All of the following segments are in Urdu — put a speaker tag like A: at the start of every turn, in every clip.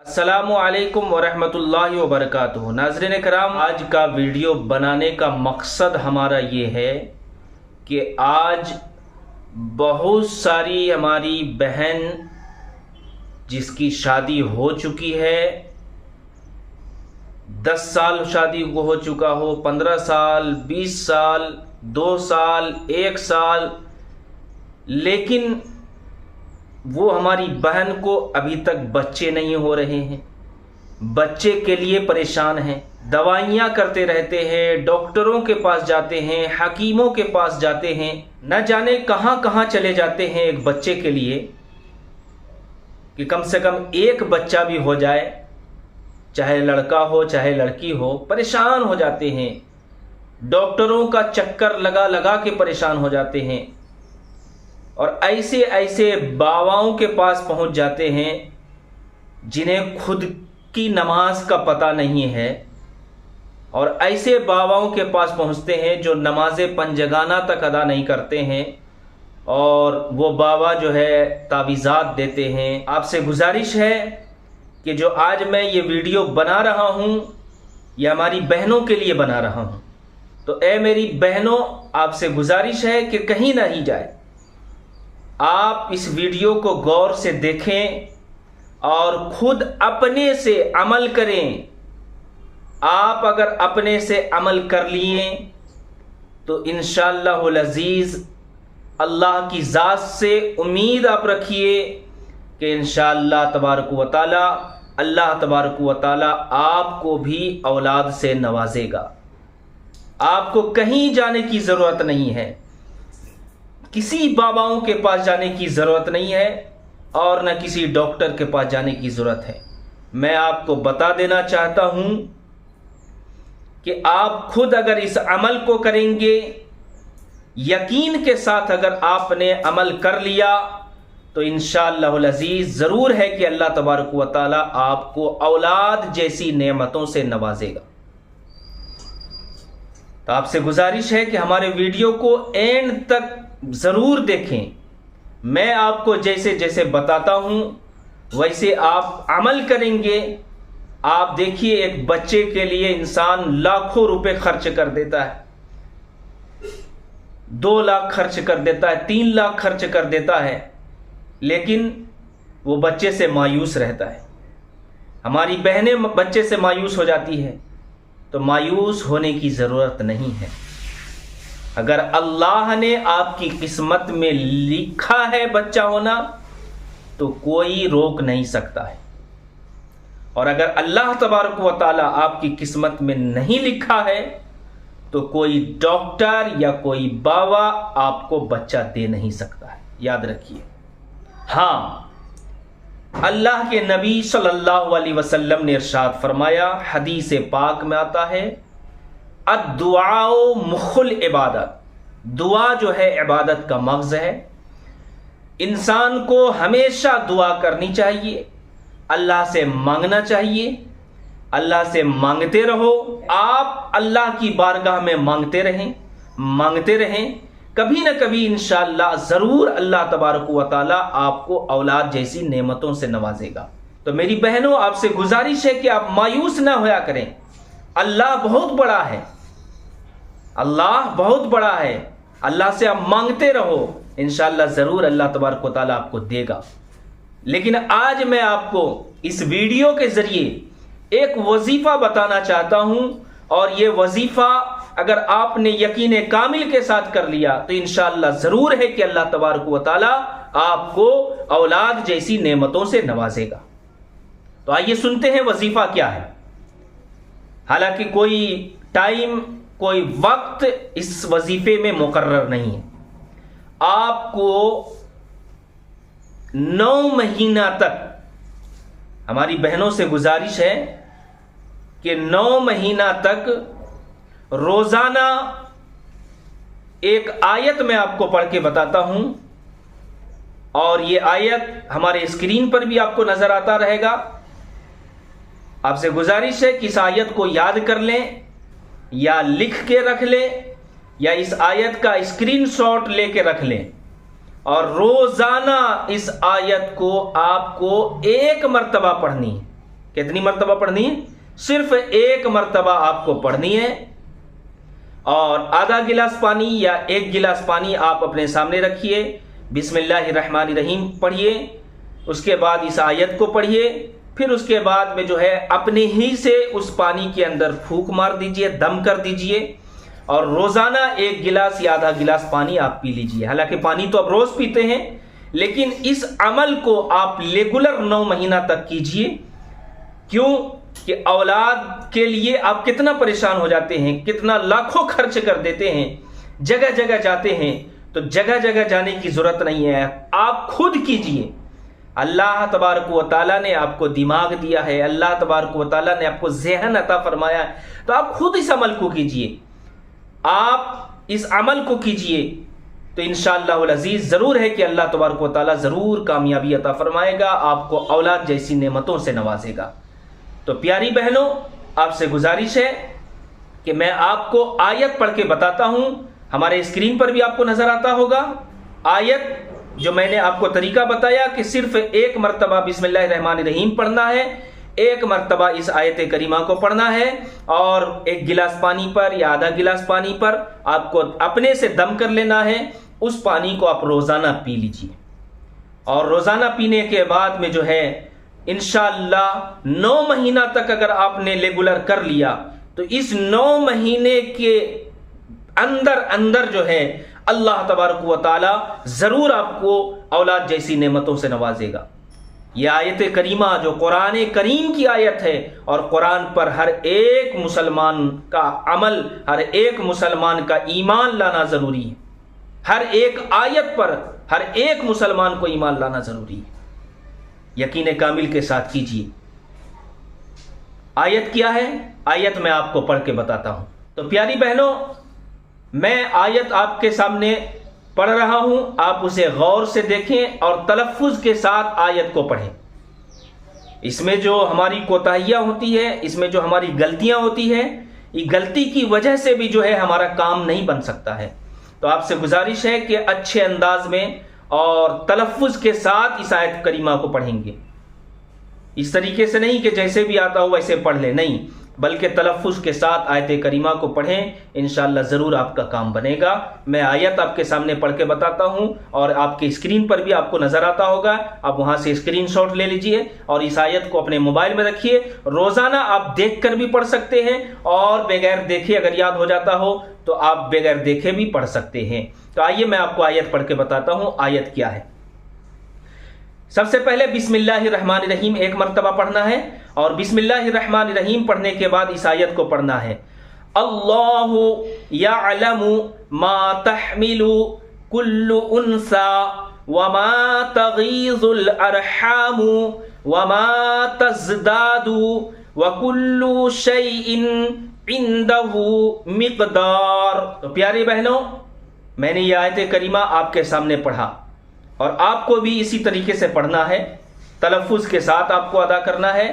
A: السلام علیکم ورحمۃ اللہ وبرکاتہ۔ ناظرین کرام، آج کا ویڈیو بنانے کا مقصد ہمارا یہ ہے کہ آج بہت ساری ہماری بہن جس کی شادی ہو چکی ہے، 10 سال شادی کو ہو چکا ہو، 15 سال، 20 سال، 2 سال، 1 سال، لیکن وہ ہماری بہن کو ابھی تک بچے نہیں ہو رہے ہیں، بچے کے لیے پریشان ہیں، دوائیاں کرتے رہتے ہیں، ڈاکٹروں کے پاس جاتے ہیں، حکیموں کے پاس جاتے ہیں، نہ جانے کہاں کہاں چلے جاتے ہیں ایک بچے کے لیے کہ کم سے کم ایک بچہ بھی ہو جائے، چاہے لڑکا ہو چاہے لڑکی ہو، پریشان ہو جاتے ہیں، ڈاکٹروں کا چکر لگا لگا کے پریشان ہو جاتے ہیں، اور ایسے ایسے باواؤں کے پاس پہنچ جاتے ہیں جنہیں خود کی نماز کا پتہ نہیں ہے، اور ایسے باواؤں کے پاس پہنچتے ہیں جو نماز پنجگانہ تک ادا نہیں کرتے ہیں، اور وہ باوا جو ہے تعویذات دیتے ہیں۔ آپ سے گزارش ہے کہ جو آج میں یہ ویڈیو بنا رہا ہوں یہ ہماری بہنوں کے لیے بنا رہا ہوں، تو اے میری بہنوں، آپ سے گزارش ہے کہ کہیں نہ ہی جائے، آپ اس ویڈیو کو غور سے دیکھیں اور خود اپنے سے عمل کریں۔ آپ اگر اپنے سے عمل کر لیے تو انشاءاللہ العزیز اللہ کی ذات سے امید آپ رکھیے کہ انشاءاللہ تبارک و تعالی اللہ تبارک و تعالی آپ کو بھی اولاد سے نوازے گا۔ آپ کو کہیں جانے کی ضرورت نہیں ہے، کسی باباؤں کے پاس جانے کی ضرورت نہیں ہے، اور نہ کسی ڈاکٹر کے پاس جانے کی ضرورت ہے۔ میں آپ کو بتا دینا چاہتا ہوں کہ آپ خود اگر اس عمل کو کریں گے، یقین کے ساتھ اگر آپ نے عمل کر لیا تو انشاءاللہ العزیز ضرور ہے کہ اللہ تبارک و تعالی آپ کو اولاد جیسی نعمتوں سے نوازے گا۔ تو آپ سے گزارش ہے کہ ہمارے ویڈیو کو اینڈ تک ضرور دیکھیں۔ میں آپ کو جیسے جیسے بتاتا ہوں ویسے آپ عمل کریں گے۔ آپ دیکھیے، ایک بچے کے لیے انسان لاکھوں روپے خرچ کر دیتا ہے، 2 لاکھ خرچ کر دیتا ہے، 3 لاکھ خرچ کر دیتا ہے، لیکن وہ بچے سے مایوس رہتا ہے۔ ہماری بہنیں بچے سے مایوس ہو جاتی ہے، تو مایوس ہونے کی ضرورت نہیں ہے۔ اگر اللہ نے آپ کی قسمت میں لکھا ہے بچہ ہونا تو کوئی روک نہیں سکتا ہے، اور اگر اللہ تبارک و تعالی آپ کی قسمت میں نہیں لکھا ہے تو کوئی ڈاکٹر یا کوئی باوا آپ کو بچہ دے نہیں سکتا ہے، یاد رکھیے۔ ہاں، اللہ کے نبی صلی اللہ علیہ وسلم نے ارشاد فرمایا، حدیث پاک میں آتا ہے، الدعاء مخ العبادت، دعا جو ہے عبادت کا مغز ہے۔ انسان کو ہمیشہ دعا کرنی چاہیے، اللہ سے مانگنا چاہیے، اللہ سے مانگتے رہو۔ آپ اللہ کی بارگاہ میں مانگتے رہیں، کبھی نہ کبھی انشاءاللہ ضرور اللہ تبارک و تعالی آپ کو اولاد جیسی نعمتوں سے نوازے گا۔ تو میری بہنوں، آپ سے گزارش ہے کہ آپ مایوس نہ ہویا کریں۔ اللہ بہت بڑا ہے، اللہ بہت بڑا ہے، اللہ سے آپ مانگتے رہو، انشاءاللہ ضرور اللہ تبارک و تعالیٰ آپ کو دے گا۔ لیکن آج میں آپ کو اس ویڈیو کے ذریعے ایک وظیفہ بتانا چاہتا ہوں، اور یہ وظیفہ اگر آپ نے یقین کامل کے ساتھ کر لیا تو انشاءاللہ ضرور ہے کہ اللہ تبارک و تعالیٰ آپ کو اولاد جیسی نعمتوں سے نوازے گا۔ تو آئیے سنتے ہیں وظیفہ کیا ہے۔ حالانکہ کوئی ٹائم، کوئی وقت اس وظیفے میں مقرر نہیں ہے۔ آپ کو 9 مہینہ تک، ہماری بہنوں سے گزارش ہے کہ 9 مہینہ تک روزانہ ایک آیت میں آپ کو پڑھ کے بتاتا ہوں، اور یہ آیت ہمارے اسکرین پر بھی آپ کو نظر آتا رہے گا۔ آپ سے گزارش ہے کہ اس آیت کو یاد کر لیں، یا لکھ کے رکھ لیں، یا اس آیت کا اسکرین شاٹ لے کے رکھ لیں، اور روزانہ اس آیت کو آپ کو 1 مرتبہ پڑھنی ہے۔ کتنی مرتبہ پڑھنی ہے؟ صرف ایک مرتبہ آپ کو پڑھنی ہے، اور آدھا گلاس پانی یا ایک گلاس پانی آپ اپنے سامنے رکھیے، بسم اللہ الرحمن الرحیم پڑھیے، اس کے بعد اس آیت کو پڑھیے، پھر اس کے بعد میں جو ہے اپنے ہی سے اس پانی کے اندر پھونک مار دیجئے، دم کر دیجئے، اور روزانہ ایک گلاس یا آدھا گلاس پانی آپ پی لیجئے۔ حالانکہ پانی تو آپ روز پیتے ہیں، لیکن اس عمل کو آپ ریگولر 9 مہینہ تک کیجئے۔ کیوں کہ اولاد کے لیے آپ کتنا پریشان ہو جاتے ہیں، کتنا لاکھوں خرچ کر دیتے ہیں، جگہ جگہ جاتے ہیں، تو جگہ جگہ جانے کی ضرورت نہیں ہے، آپ خود کیجئے۔ اللہ تبارک و تعالیٰ نے آپ کو دماغ دیا ہے، اللہ تبارک و تعالیٰ نے آپ کو ذہن عطا فرمایا ہے، تو آپ خود اس عمل کو کیجئے۔ آپ اس عمل کو کیجئے تو انشاءاللہ العزیز ضرور ہے کہ اللہ تبارک و تعالیٰ ضرور کامیابی عطا فرمائے گا، آپ کو اولاد جیسی نعمتوں سے نوازے گا۔ تو پیاری بہنوں، آپ سے گزارش ہے کہ میں آپ کو آیت پڑھ کے بتاتا ہوں، ہمارے اسکرین پر بھی آپ کو نظر آتا ہوگا آیت، جو میں نے آپ کو طریقہ بتایا کہ صرف ایک مرتبہ بسم اللہ الرحمن الرحیم پڑھنا ہے، ایک مرتبہ اس آیت کریمہ کو پڑھنا ہے، اور ایک گلاس پانی پر یا آدھا گلاس پانی پر آپ کو اپنے سے دم کر لینا ہے، اس پانی کو آپ روزانہ پی لیجئے، اور روزانہ پینے کے بعد میں جو ہے انشاءاللہ 9 مہینہ تک اگر آپ نے ریگولر کر لیا تو اس 9 مہینے کے اندر جو ہے اللہ تبارک و تعالی ضرور آپ کو اولاد جیسی نعمتوں سے نوازے گا۔ یہ آیت کریمہ جو قرآن کریم کی آیت ہے، اور قرآن پر ہر ایک مسلمان کا عمل، ہر ایک مسلمان کا ایمان لانا ضروری ہے، ہر ایک آیت پر ہر ایک مسلمان کو ایمان لانا ضروری ہے، یقین کامل کے ساتھ کیجیے۔ آیت کیا ہے؟ آیت میں آپ کو پڑھ کے بتاتا ہوں۔ تو پیاری بہنوں، میں آیت آپ کے سامنے پڑھ رہا ہوں، آپ اسے غور سے دیکھیں اور تلفظ کے ساتھ آیت کو پڑھیں۔ اس میں جو ہماری کوتاہیاں ہوتی ہے، اس میں جو ہماری غلطیاں ہوتی ہیں، یہ غلطی کی وجہ سے بھی جو ہے ہمارا کام نہیں بن سکتا ہے۔ تو آپ سے گزارش ہے کہ اچھے انداز میں اور تلفظ کے ساتھ اس آیت کریمہ کو پڑھیں گے، اس طریقے سے نہیں کہ جیسے بھی آتا ہو ویسے پڑھ لیں، نہیں، بلکہ تلفظ کے ساتھ آیت کریمہ کو پڑھیں، انشاءاللہ ضرور آپ کا کام بنے گا۔ میں آیت آپ کے سامنے پڑھ کے بتاتا ہوں، اور آپ کے اسکرین پر بھی آپ کو نظر آتا ہوگا، آپ وہاں سے اسکرین شاٹ لے لیجئے اور اس آیت کو اپنے موبائل میں رکھیے۔ روزانہ آپ دیکھ کر بھی پڑھ سکتے ہیں، اور بغیر دیکھے اگر یاد ہو جاتا ہو تو آپ بغیر دیکھے بھی پڑھ سکتے ہیں۔ تو آئیے میں آپ کو آیت پڑھ کے بتاتا ہوں آیت کیا ہے۔ سب سے پہلے بسم اللہ الرحمن الرحیم ایک مرتبہ پڑھنا ہے، اور بسم اللہ الرحمن الرحیم پڑھنے کے بعد اس آیت کو پڑھنا ہے۔ اللہ یعلم ما تحمل کل انثی وما تغیض الارحام وما تزداد وکل شیء عنده مقدار۔ تو پیاری بہنوں، میں نے یہ آیت کریمہ آپ کے سامنے پڑھا، اور آپ کو بھی اسی طریقے سے پڑھنا ہے، تلفظ کے ساتھ آپ کو ادا کرنا ہے۔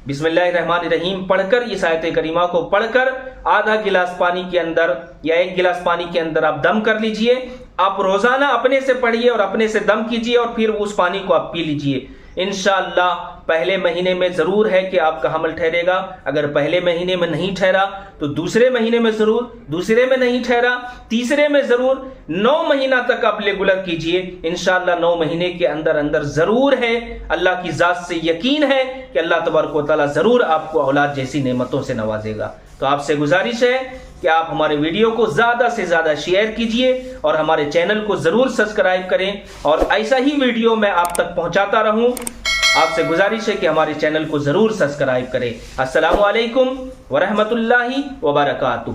A: بسم اللہ الرحمن الرحیم پڑھ کر اس آیت کریمہ کو پڑھ کر آدھا گلاس پانی کے اندر یا ایک گلاس پانی کے اندر آپ دم کر لیجئے۔ آپ روزانہ اپنے سے پڑھیے اور اپنے سے دم کیجئے، اور پھر اس پانی کو آپ پی لیجئے۔ انشاءاللہ پہلے مہینے میں ضرور ہے کہ آپ کا حمل ٹھہرے گا، اگر پہلے مہینے میں نہیں ٹھہرا تو دوسرے مہینے میں ضرور، دوسرے میں نہیں ٹھہرا تیسرے میں ضرور، 9 مہینہ تک آپ ریگولر کیجئے۔ انشاءاللہ 9 مہینے کے اندر ضرور ہے، اللہ کی ذات سے یقین ہے کہ اللہ تبارک و تعالیٰ ضرور آپ کو اولاد جیسی نعمتوں سے نوازے گا۔ تو آپ سے گزارش ہے کہ آپ ہمارے ویڈیو کو زیادہ سے زیادہ شیئر کیجئے، اور ہمارے چینل کو ضرور سبسکرائب کریں، اور ایسا ہی ویڈیو میں آپ تک پہنچاتا رہوں۔ آپ سے گزارش ہے کہ ہمارے چینل کو ضرور سبسکرائب کریں۔ السلام علیکم ورحمۃ اللہ وبرکاتہ۔